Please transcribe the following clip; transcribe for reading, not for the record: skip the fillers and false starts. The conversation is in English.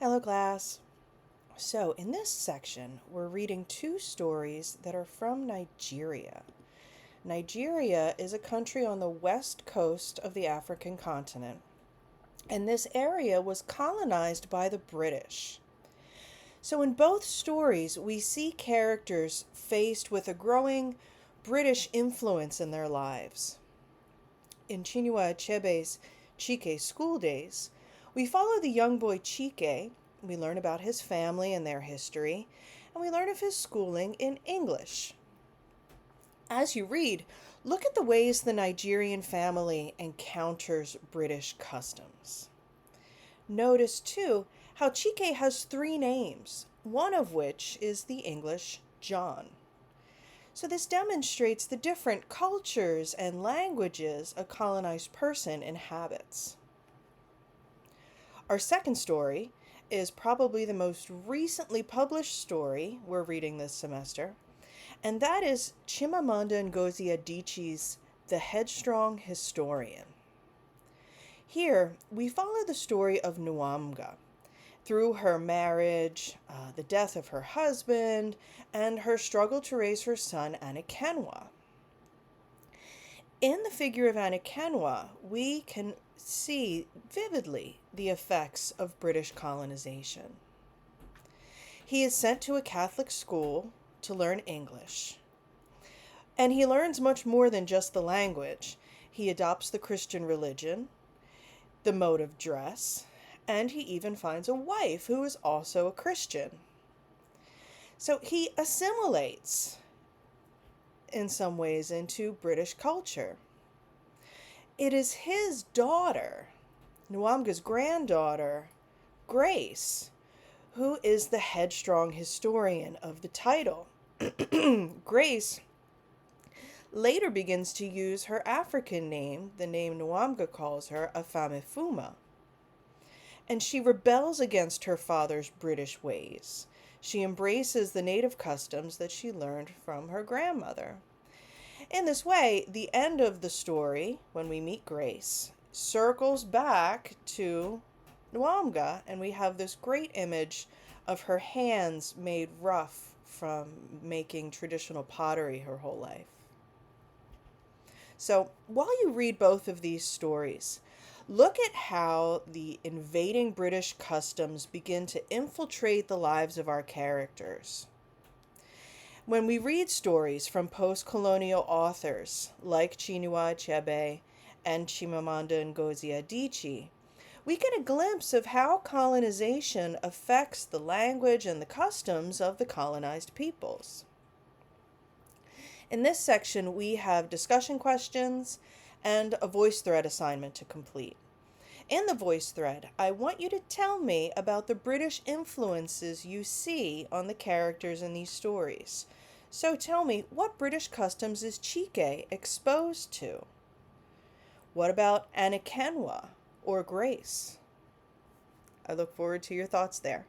Hello, class. So, in this section, we're reading two stories that are from Nigeria. Nigeria is a country on the west coast of the African continent, and this area was colonized by the British. So, in both stories, we see characters faced with a growing British influence in their lives. In Chinua Achebe's Chike School Days, we follow the young boy Chike. We learn about his family and their history, and we learn of his schooling in English. As you read, look at the ways the Nigerian family encounters British customs. Notice, too, how Chike has three names, one of which is the English John. So, this demonstrates the different cultures and languages a colonized person inhabits. Our second story is probably the most recently published story we're reading this semester, and that is Chimamanda Ngozi Adichie's The Headstrong Historian. Here, we follow the story of Nwanga through her marriage, the death of her husband, and her struggle to raise her son, Anakenwa. In the figure of Anakenwa, we can see vividly the effects of British colonization. He is sent to a Catholic school to learn English, and he learns much more than just the language. He adopts the Christian religion, the mode of dress, and he even finds a wife who is also a Christian. So he assimilates in some ways into British culture. It is his daughter, Nwanga's granddaughter, Grace, who is the headstrong historian of the title. Grace later begins to use her African name, the name Nwanga calls her, Afamefuma. And she rebels against her father's British ways. She embraces the native customs that she learned from her grandmother. In this way, the end of the story, when we meet Grace, circles back to Nwanga, and we have this great image of her hands made rough from making traditional pottery her whole life. So, while you read both of these stories, look at how the invading British customs begin to infiltrate the lives of our characters. When we read stories from post-colonial authors like Chinua Achebe and Chimamanda Ngozi Adichie, we get a glimpse of how colonization affects the language and the customs of the colonized peoples. In this section, we have discussion questions and a voice thread assignment to complete. In the voice thread, I want you to tell me about the British influences you see on the characters in these stories. So tell me, what British customs is Chike exposed to? What about Anakenwa or Grace? I look forward to your thoughts there.